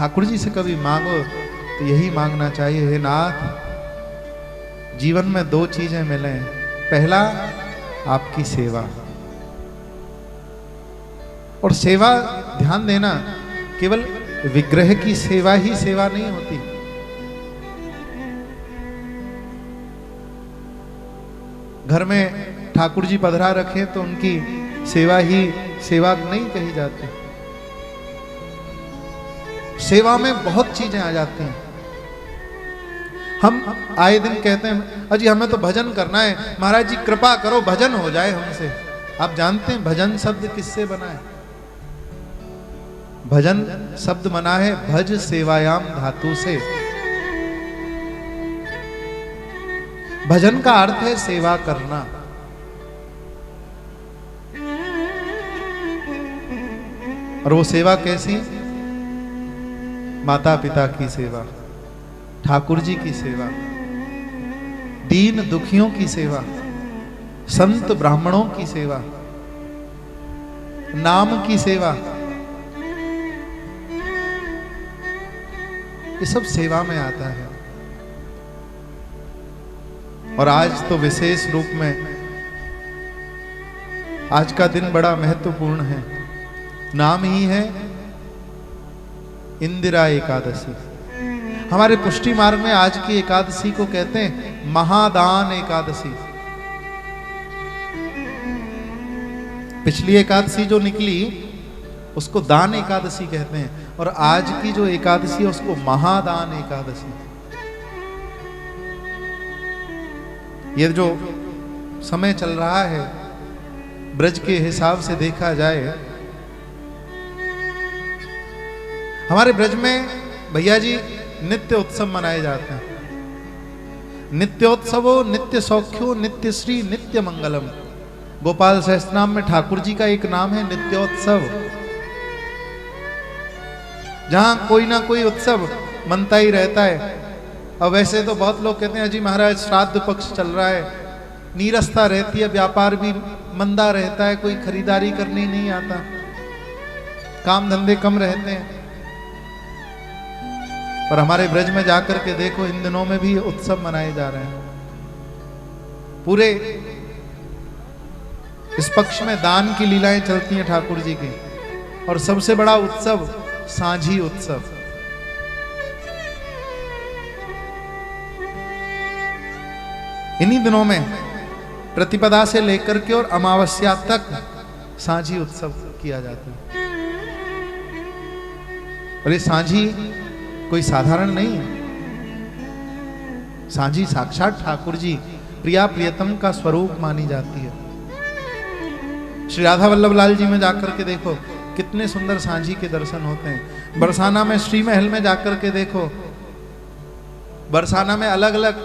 ठाकुर जी से कभी मांगो तो यही मांगना चाहिए, हे नाथ जीवन में दो चीजें मिले। पहला आपकी सेवा, और सेवा ध्यान देना केवल विग्रह की सेवा ही सेवा नहीं होती। घर में ठाकुर जी पधरा रखे तो उनकी सेवा ही सेवा नहीं कही जाती। सेवा में बहुत चीजें आ जाती हैं। हम आए दिन कहते हैं अजी हमें तो भजन करना है, महाराज जी कृपा करो भजन हो जाए हमसे। आप जानते हैं भजन शब्द किससे बना है? भजन शब्द बना है भज सेवायाम धातु से। भजन का अर्थ है सेवा करना। और वो सेवा कैसी? माता पिता की सेवा, ठाकुर जी की सेवा, दीन दुखियों की सेवा, संत ब्राह्मणों की सेवा, नाम की सेवा, ये सब सेवा में आता है। और आज तो विशेष रूप में आज का दिन बड़ा महत्वपूर्ण है। नाम ही है इंदिरा एकादशी। हमारे पुष्टि मार्ग में आज की एकादशी को कहते हैं महादान एकादशी। पिछली एकादशी जो निकली उसको दान एकादशी कहते हैं, और आज की जो एकादशी है उसको महादान एकादशी। ये जो समय चल रहा है ब्रज के हिसाब से देखा जाए, हमारे ब्रज में भैया जी नित्य उत्सव मनाए जाते हैं। नित्योत्सवो नित्य सौख्यो नित्य श्री नित्य मंगलम। गोपाल सहस्त्रनाम में ठाकुर जी का एक नाम है नित्योत्सव। जहां कोई ना कोई उत्सव मनता ही रहता है। अब वैसे तो बहुत लोग कहते हैं अजी महाराज श्राद्ध पक्ष चल रहा है, नीरसता रहती है, व्यापार भी मंदा रहता है, कोई खरीदारी करने नहीं आता, काम धंधे कम रहते हैं। पर हमारे ब्रज में जाकर के देखो इन दिनों में भी उत्सव मनाए जा रहे हैं। पूरे इस पक्ष में दान की लीलाएं चलती हैं ठाकुर जी की। और सबसे बड़ा उत्सव सांझी उत्सव। इन्हीं दिनों में प्रतिपदा से लेकर के और अमावस्या तक सांझी उत्सव किया जाता है। और ये सांझी कोई साधारण नहीं है। सांझी साक्षात ठाकुर जी प्रिया प्रियतम का स्वरूप मानी जाती है। श्री राधा वल्लभ लाल जी में जाकर के देखो कितने सुंदर सांझी के दर्शन होते हैं। बरसाना में श्री महल में जाकर के देखो, बरसाना में अलग अलग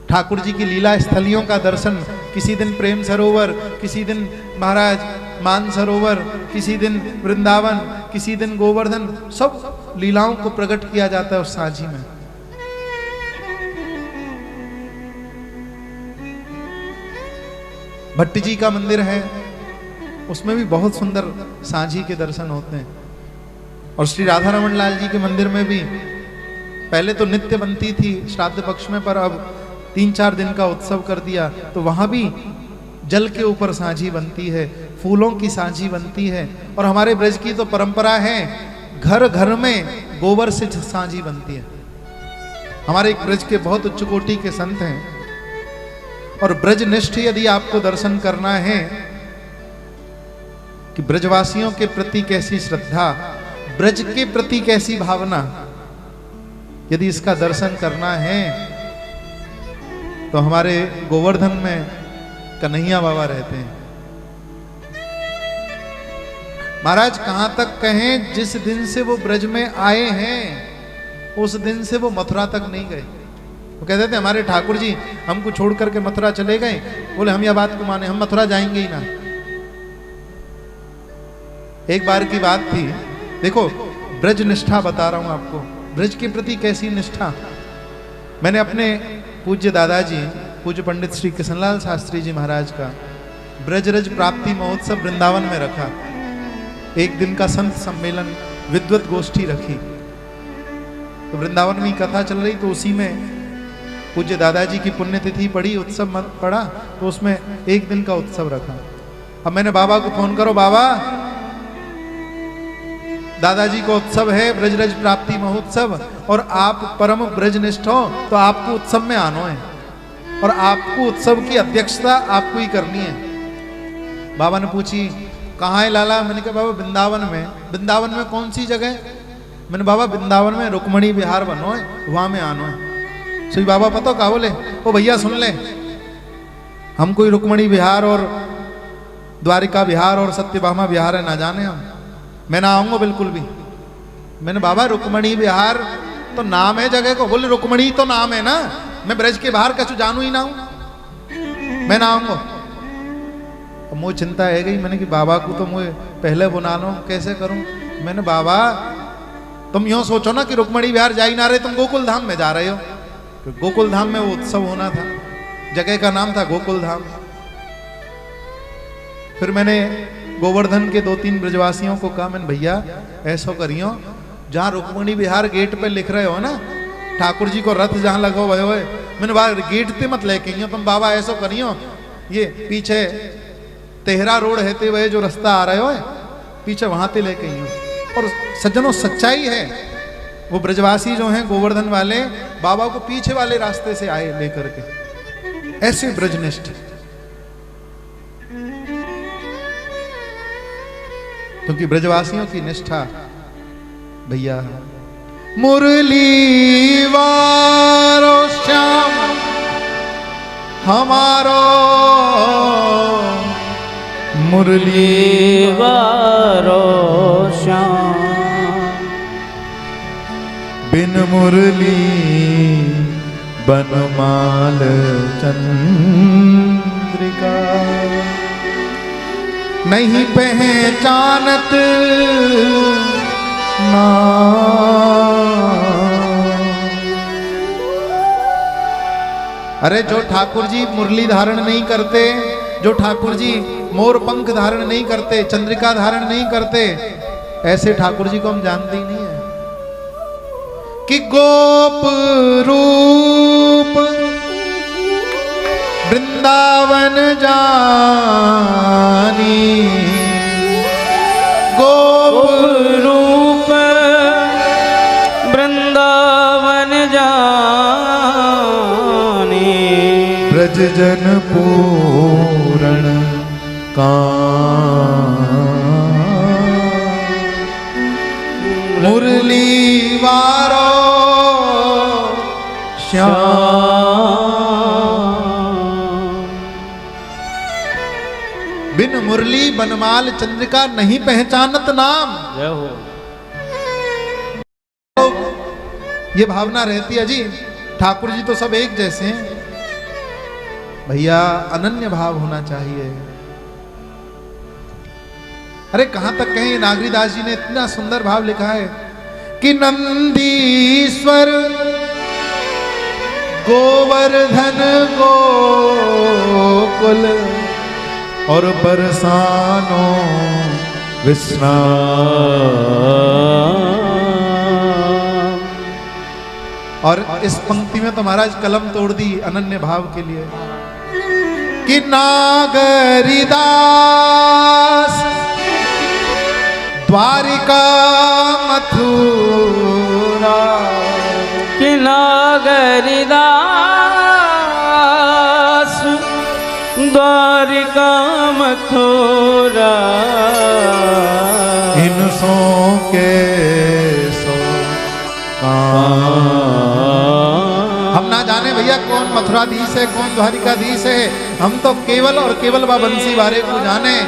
ठाकुर जी की लीला स्थलियों का दर्शन। किसी दिन प्रेम सरोवर, किसी दिन महाराज मान सरोवर, किसी दिन वृंदावन, किसी दिन गोवर्धन, सब लीलाओं को प्रकट किया जाता है उस सांझी में। भट्ट जी का मंदिर है, उसमें भी बहुत सुंदर सांझी के दर्शन होते हैं। और श्री राधा रमन लाल जी के मंदिर में भी पहले तो नित्य बनती थी श्राद्ध पक्ष में, पर अब 3-4 दिन का उत्सव कर दिया तो वहां भी जल के ऊपर सांझी बनती है, फूलों की सांझी बनती है। और हमारे ब्रज की तो परंपरा है घर घर में गोबर से सांझी बनती है। हमारे ब्रज के बहुत उच्च कोटि के संत हैं। और ब्रजनिष्ठ यदि आपको दर्शन करना है कि ब्रजवासियों के प्रति कैसी श्रद्धा, ब्रज के प्रति कैसी भावना, यदि इसका दर्शन करना है तो हमारे गोवर्धन में कन्हैया बाबा रहते हैं। महाराज कहां तक कहें, जिस दिन से वो ब्रज में आए हैं उस दिन से वो मथुरा तक नहीं गए। वो कहते थे हमारे ठाकुर जी हमको छोड़ करके मथुरा चले गए। बोले हम यह बात को माने, हम मथुरा जाएंगे ही ना। एक बार की बात थी, देखो ब्रज निष्ठा बता रहा हूं आपको, ब्रज के प्रति कैसी निष्ठा। मैंने अपने पूज्य दादाजी पूज्य पंडित श्री कृष्णलाल शास्त्री जी महाराज का ब्रजरज प्राप्ति महोत्सव वृंदावन में रखा। एक दिन का संत सम्मेलन विद्वत गोष्ठी रखी। तो वृंदावन में कथा चल रही, तो उसी में पूज्य दादाजी की पुण्यतिथि पड़ी, उत्सव पड़ा, तो उसमें एक दिन का उत्सव रखा। अब मैंने बाबा को फोन करो, बाबा दादाजी को उत्सव है, ब्रजरज प्राप्ति महोत्सव, और आप परम ब्रजनिष्ठ हो, तो आपको उत्सव में आना है और आपको उत्सव की अध्यक्षता आपको ही करनी है। बाबा ने पूछी कहाँ है लाला? मैंने कहा बाबा वृंदावन में। वृंदावन में कौन सी जगह? मैंने बाबा वृंदावन में रुक्मणी विहार बनो है, वहां में आनो है। सो बाबा पता कहा बोले, ओ भैया सुन ले, हम कोई रुक्मणी विहार और द्वारिका विहार और सत्यभामा विहार है ना जाने हम, मैं ना आऊंगा बिल्कुल भी। मैंने बाबा रुक्मणी विहार तो नाम है जगह को। बोले रुक्मणी तो नाम है ना, मैं ब्रज के बाहर कछु जानू ही ना हूं, मैं ना आऊंगा। अब मुझे चिंता है गई, मैंने कि बाबा को तो मुझे पहले बुला लो, कैसे करूं? मैंने बाबा तुम यूं सोचो ना कि रुक्मणी विहार जा ही ना रहे, तुम गोकुल धाम में जा रहे हो। तो गोकुल धाम में वो उत्सव होना था, जगह का नाम था गोकुल धाम। फिर मैंने गोवर्धन के 2-3 ब्रजवासियों को कहा, मैंने भैया ऐसा करियो, जहाँ रुक्मणी विहार गेट पे लिख रहे हो ना, ठाकुर जी को रथ जहाँ लगा हुआ है, मैंने बाबा गेट पे मत लेके तुम, बाबा ऐसा करियो, ये पीछे तेहरा रोड है वह जो रास्ता आ रहे हो पीछे वहां ते लेके और सज्जनों सच्चाई है, वो ब्रजवासी जो हैं गोवर्धन वाले बाबा को पीछे वाले रास्ते से आए लेकर के, ऐसे ब्रजनिष्ठ। क्योंकि ब्रजवासियों की निष्ठा भैया, मुरली वारो श्याम हमारो, मुरली वारो श्याम, बिन मुरली बनमाल चंद्रिका, नहीं पहचानत नाम। अरे जो ठाकुर जी मुरली धारण नहीं करते, जो ठाकुर जी मोर पंख धारण नहीं करते, चंद्रिका धारण नहीं करते, ऐसे ठाकुर जी को हम जानते ही नहीं है। कि गोप रूप वृंदावन जानी, गोप रूप वृंदावन जानी, ब्रज जन पूरण मुरली वारो श्याम, बिन मुरली बनमाल चंद्रिका नहीं पहचानत नाम। जय हो। ये भावना रहती है जी, ठाकुर जी तो सब एक जैसे हैं भैया, अनन्य भाव होना चाहिए। अरे कहां तक कहें, नागरीदास जी ने इतना सुंदर भाव लिखा है कि नंदीश्वर गोवर्धन गोकुल और बरसानो विश्राम। और इस पंक्ति में तो महाराज कलम तोड़ दी अनन्य भाव के लिए कि नागरीदास द्वारिका मथुरा, कि नागरीदास द्वारिका मथुरा, इन सो के सो हम ना जाने भैया कौन मथुराधीश है कौन द्वारिकाधीश है, हम तो केवल और केवल बंसी वाले को जाने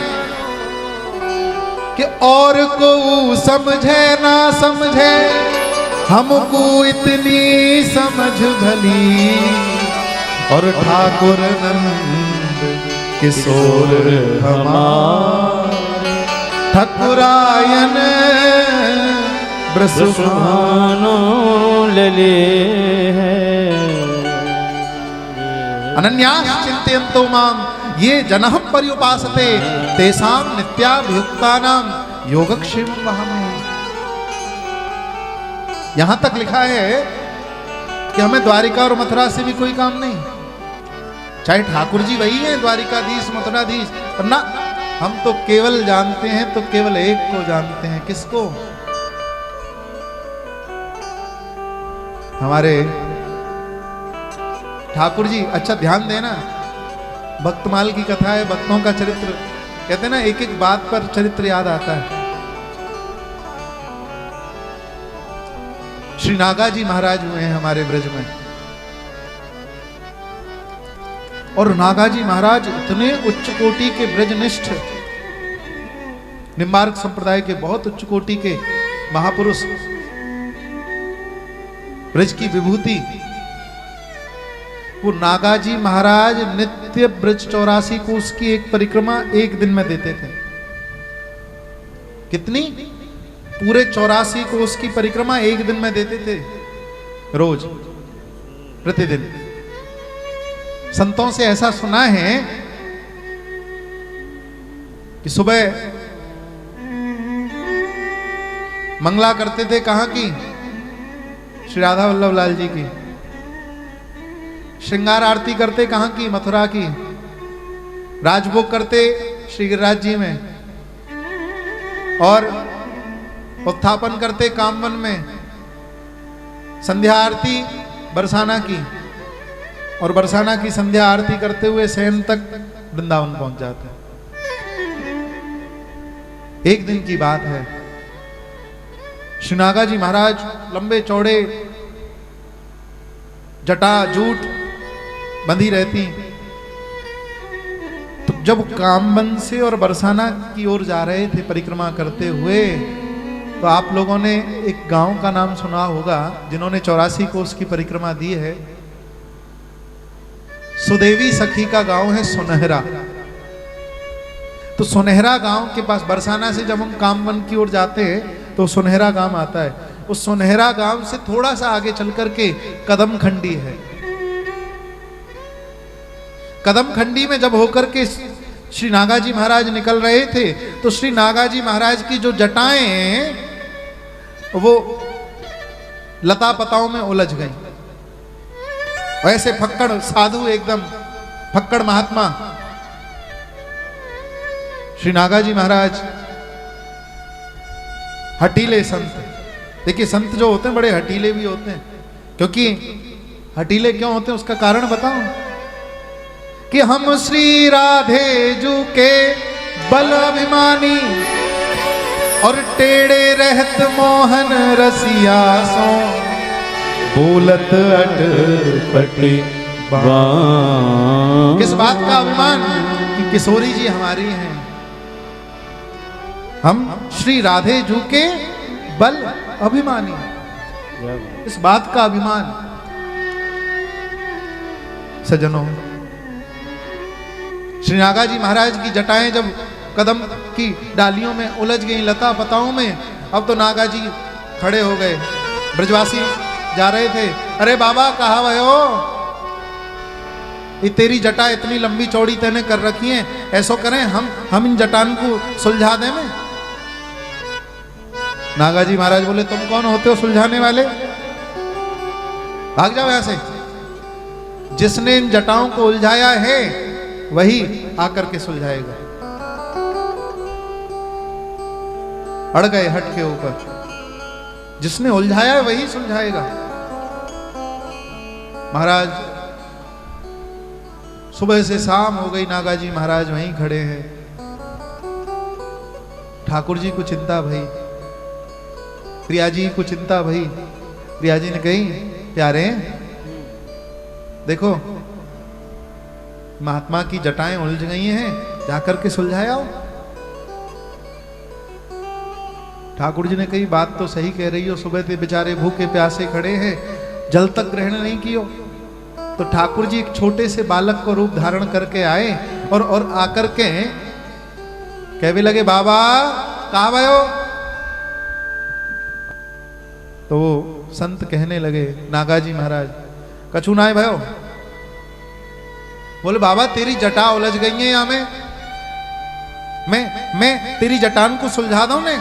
कि और को समझे ना समझे, हमको इतनी समझ भली, और ठाकुर नंद किशोर हमारे, ठकुरायन ब्रसुभानो लले है। अनन्यास चिंतयन्तो माम ये जनः पर्युपासते तेषां नित्याभियुक्तानां योगक्षेमं वहामहे। यहां तक लिखा है कि हमें द्वारिका और मथुरा से भी कोई काम नहीं, चाहे ठाकुर जी वही है द्वारिकाधीश मथुराधीश, पर ना, हम तो केवल जानते हैं तो केवल एक को जानते हैं। किसको? हमारे ठाकुर जी। अच्छा ध्यान देना, भक्तमाल की कथा है, भक्तों का चरित्र, कहते हैं ना एक एक बात पर चरित्र याद आता है। श्री नागा जी महाराज हुए हैं हमारे ब्रज में, और नागा जी महाराज इतने उच्च कोटि के ब्रजनिष्ठ, निम्बार्क संप्रदाय के बहुत उच्च कोटि के महापुरुष, ब्रज की विभूति। वो नागा जी महाराज नित्य ब्रज 84 कोस की एक परिक्रमा एक दिन में देते थे। कितनी? पूरे 84 कोस की परिक्रमा एक दिन में देते थे, रोज, प्रतिदिन। संतों से ऐसा सुना है कि सुबह मंगला करते थे, कहां की? श्री राधा वल्लभ लाल जी की। श्रृंगार आरती करते कहां की? मथुरा की। राजभोग करते श्री गिरिराज जी में, और उत्थापन करते कामवन में। संध्या आरती बरसाना की, और बरसाना की संध्या आरती करते हुए शयन तक वृंदावन पहुंच जाते। एक दिन की बात है, श्री नागा जी महाराज लंबे चौड़े, जटा जूट बंधी रहती, तो जब कामबन से और बरसाना की ओर जा रहे थे परिक्रमा करते हुए, तो आप लोगों ने एक गांव का नाम सुना होगा, जिन्होंने 84 कोस की परिक्रमा दी है। सुदेवी सखी का गांव है सुनहरा। तो सुनहरा गांव के पास, बरसाना से जब हम कामवन की ओर जाते हैं तो सुनहरा गांव आता है। उस सुनहरा गांव से थोड़ा सा आगे चल करके कदम खंडी है। कदम खंडी में जब होकर के श्री नागा जी महाराज निकल रहे थे, तो श्री नागा जी महाराज की जो जटाएं हैं वो लता पताओं में उलझ गई। वैसे फक्कड़ साधु, एकदम फक्कड़ महात्मा श्री नागा जी महाराज, हटीले संत। देखिए संत जो होते हैं बड़े हटीले भी होते हैं। क्योंकि हटीले क्यों होते हैं उसका कारण बताऊं, कि हम श्री राधे जू के बल अभिमानी, और टेढ़े रहत मोहन रसिया सो, बोलत अटपटी बाँ। किस बात का अभिमान? कि किशोरी जी हमारी हैं, हम श्री राधे जू के बल अभिमानी, इस बात का अभिमान। सज्जनों, श्री नागा जी महाराज की जटाएं जब कदम की डालियों में उलझ गई, लता पताओं में, अब तो नागा जी खड़े हो गए। ब्रजवासी जा रहे थे, अरे बाबा कहाँ गए हो? ये तेरी जटा इतनी लंबी चौड़ी तैने कर रखी है, ऐसो करें हम इन जटान को सुलझा दें में। नागा जी महाराज बोले, तुम कौन होते हो सुलझाने वाले? भाग जाओ यहां से। जिसने इन जटाओं को उलझाया है वही आकर के सुलझाएगा। अड़ गए हट के ऊपर, जिसने उलझाया है वही सुलझाएगा। महाराज सुबह से शाम हो गई, नागा जी महाराज वहीं खड़े हैं। ठाकुर जी को चिंता भई, प्रिया जी को चिंता भई। प्रिया जी ने कही, प्यारे देखो महात्मा की जटाएं उलझ गई हैं, जाकर के सुलझाओ। ठाकुर जी ने कही, बात तो सही कह रही हो, सुबह से बेचारे भूखे प्यासे खड़े हैं, जल तक ग्रहण नहीं कियो। तो ठाकुर जी एक छोटे से बालक को रूप धारण करके आए, और आकर के कहने लगे, बाबा कहाँ भयो? तो वो संत कहने लगे, नागा जी महाराज, कछु ना है भयो। बोले, बाबा तेरी जटा उलझ गई है यहां में, मैं तेरी जटान को सुलझा दूं ने।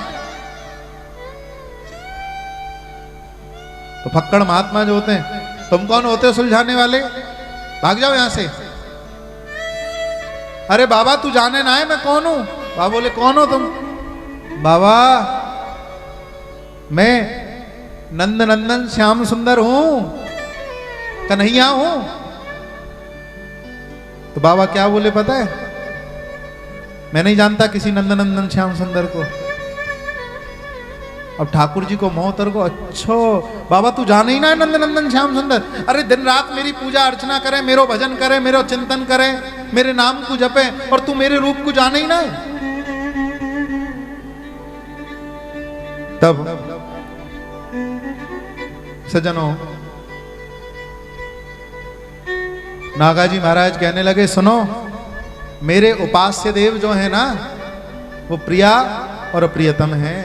तो फक्कड़ महात्मा जो होते हैं, तुम कौन होते हो सुलझाने वाले, भाग जाओ यहां से। अरे बाबा तू जाने ना है मैं कौन हूं। बाबा बोले कौन हो तुम। बाबा मैं नंद नंदन श्याम सुंदर हूं, कन्हैया हूं। तो बाबा क्या बोले पता है, मैं नहीं जानता किसी नंद नंदन श्याम सुंदर को। अब ठाकुर जी को मोह उतर को, अच्छो बाबा तू जाने ही ना है नंद नंदन श्याम सुंदर। अरे दिन रात मेरी पूजा अर्चना करे, मेरो भजन करे, मेरो चिंतन करे, मेरे नाम को जपे, और तू मेरे रूप को जाने ही ना है। तब सज्जनों नागाजी महाराज कहने लगे, सुनो मेरे उपास्य देव जो है ना वो प्रिया और प्रियतम है।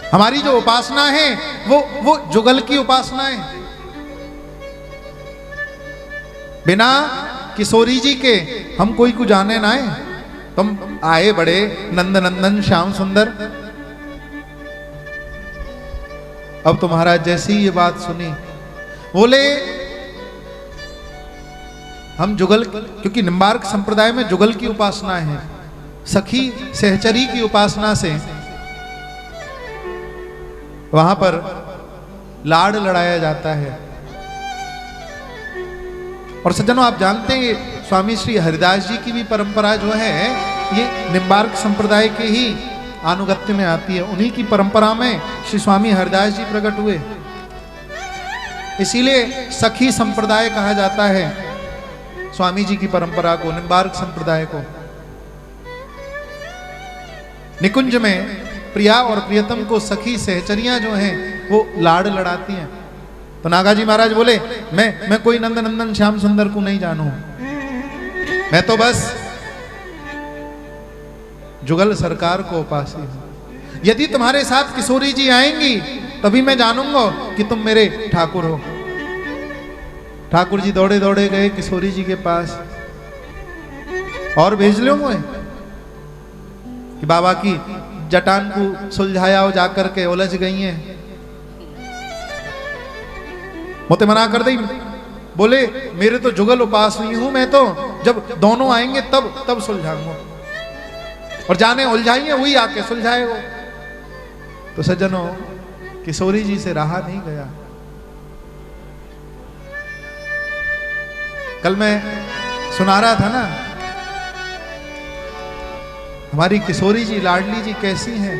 हमारी जो उपासना है वो जुगल की उपासना है। बिना किशोरी जी के हम कोई को जाने ना है। तुम आए बड़े नंद नंदन श्याम सुंदर। अब तो महाराज जैसी ये बात सुनी बोले हम जुगल, क्योंकि निम्बार्क संप्रदाय में जुगल की उपासना है, सखी सहचरी की उपासना से वहां पर लाड़ लड़ाया जाता है। और सज्जनों आप जानते हैं स्वामी श्री हरिदास जी की भी परंपरा जो है ये निम्बार्क संप्रदाय के ही आनुगत्य में आती है। उन्हीं की परंपरा में श्री स्वामी हरिदास जी प्रकट हुए, इसीलिए सखी संप्रदाय कहा जाता है स्वामी जी की परंपरा को, निम्बार्क संप्रदाय को। निकुंज में प्रिया और प्रियतम को सखी सहचरियां जो हैं वो लाड़ लड़ाती हैं। तो नागाजी महाराज बोले मैं कोई नंद नंदन श्याम सुंदर को नहीं जानू, मैं तो बस जुगल सरकार को उपासी हूं। यदि तुम्हारे साथ किशोरी जी आएंगी तभी मैं जानूंगा कि तुम मेरे ठाकुर हो। ठाकुर जी दौड़े दौड़े गए किशोरी जी के पास और भेज लो मुझे कि बाबा की जटान को सुलझाया हो, जाकर के उलझ गई हैं, मोते मना कर दी। बोले मेरे तो जुगल उपास नहीं हूं, मैं तो जब दोनों आएंगे तब सुलझाऊंगा, और जाने उलझाएंगे वही आके सुलझाएगा। तो सज्जनों किशोरी जी से रहा नहीं गया। कल मैं सुना रहा था ना, हमारी किशोरी जी लाडली जी कैसी हैं,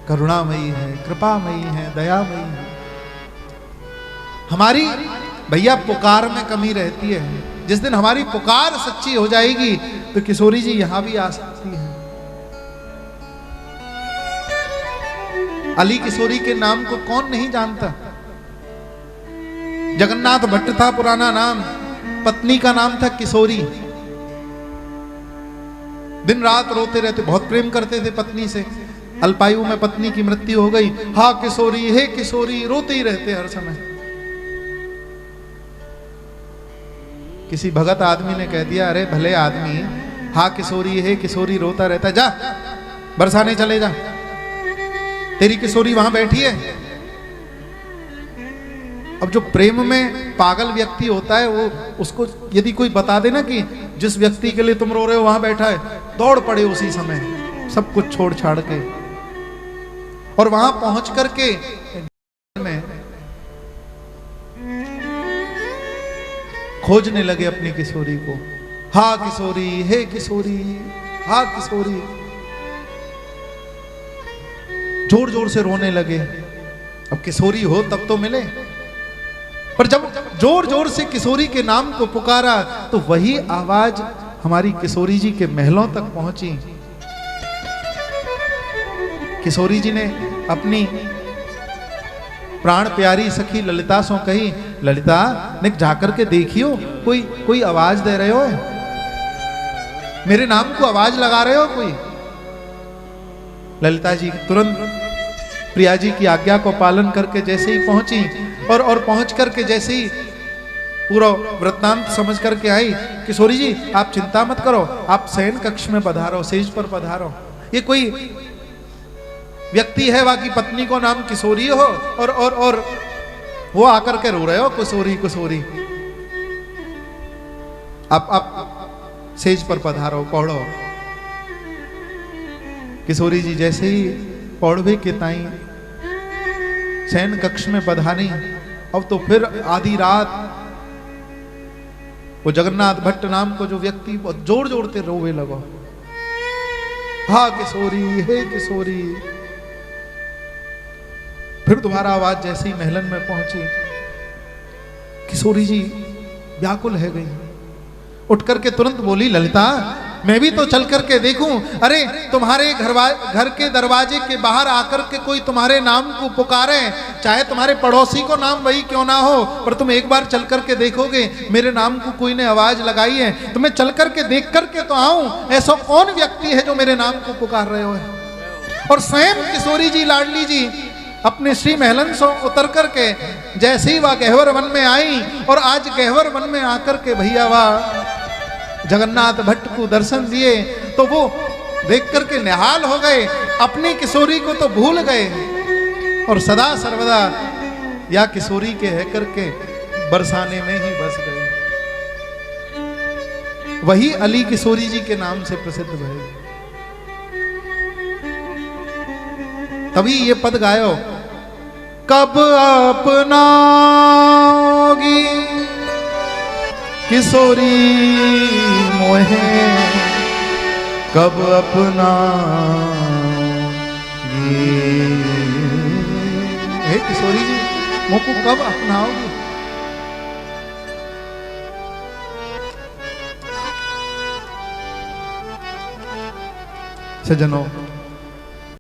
करुणामयी है, कृपामयी है, दयामयी है। हमारी भैया पुकार में कमी रहती है। जिस दिन हमारी पुकार सच्ची हो जाएगी तो किशोरी जी यहां भी आ सकती है। अली किशोरी के नाम को कौन नहीं जानता। जगन्नाथ भट्ट था पुराना नाम, पत्नी का नाम था किशोरी। दिन रात रोते रहते, बहुत प्रेम करते थे पत्नी से। अल्पायु में पत्नी की मृत्यु हो गई, हा किशोरी हे किशोरी, रोते ही रहते हर समय। किसी भगत आदमी ने कह दिया, अरे भले आदमी, हा किशोरी हे किशोरी रोता रहता, जा बरसाने चले जा, तेरी किशोरी वहां बैठी है। अब जो प्रेम में पागल व्यक्ति होता है वो, उसको यदि कोई बता देना कि जिस व्यक्ति के लिए तुम रो रहे हो वहां बैठा है, दौड़ पड़े उसी समय सब कुछ छोड़ छाड़ के, और वहां पहुंच करके में खोजने लगे अपनी किशोरी को। हा किशोरी हे किशोरी, हा किशोरी, जोर जोर से रोने लगे। अब किशोरी हो तब तो मिले, पर जब जोर जोर से किशोरी के नाम को पुकारा तो वही आवाज हमारी किशोरी जी के महलों तक पहुंची। किशोरी जी ने अपनी प्राण प्यारी सखी ललिता से कही, ललिता ने जाकर के देखियो कोई आवाज दे रहे हो, मेरे नाम को आवाज लगा रहे हो कोई। ललिता जी तुरंत प्रिया जी की आज्ञा को पालन करके जैसे ही पहुंची और पहुंच करके जैसे ही पूरा वृत्तांत समझ करके आई, किशोरी जी आप चिंता मत करो, आप शयन कक्ष में पधारो, सेज पर पधारो। ये कोई व्यक्ति है, बाकी पत्नी को नाम किशोरी हो और वो आकर के रो रहे हो किशोरी किशोरी। आप सेज पर पधारो, पौड़ो। किशोरी जी जैसे ही पौड़वे के ताई शयन कक्ष में पधारी, अब तो फिर आधी रात वो जगन्नाथ भट्ट नाम को जो व्यक्ति बहुत जोर जोर से रोवे लगो, हा किशोरी, हे किशोरी। फिर दोबारा आवाज जैसे ही महलन में पहुंची, किशोरी जी व्याकुल है गई, उठ करके तुरंत बोली, ललिता मैं भी तो चल करके देखूं। अरे तुम्हारे घर के दरवाजे के बाहर आकर के कोई तुम्हारे नाम को पुकारे, चाहे तुम्हारे पड़ोसी को नाम वही क्यों ना हो, पर तुम एक बार चल करके देखोगे मेरे नाम को कोई ने आवाज लगाई है, तो मैं चल करके देख करके तो आऊं, ऐसा कौन व्यक्ति है जो मेरे नाम को पुकार रहे हो। और स्वयं किशोरी जी लाडली जी अपने श्री महलन से उतर करके जैसे ही वह गहवर वन में आई, और आज गहवर वन में आकर के भैया वह जगन्नाथ भट्ट को दर्शन दिए, तो वो देख करके निहाल हो गए, अपनी किशोरी को तो भूल गए और सदा सर्वदा या किशोरी के है करके बरसाने में ही बस गए। वही अली किशोरी जी के नाम से प्रसिद्ध भये। तभी ये पद गायो, कब अपनाओगी किशोरी मोहे, कब अपनाओगी, हे किशोरी जी मुझको कब अपनाओगी। सज्जनों,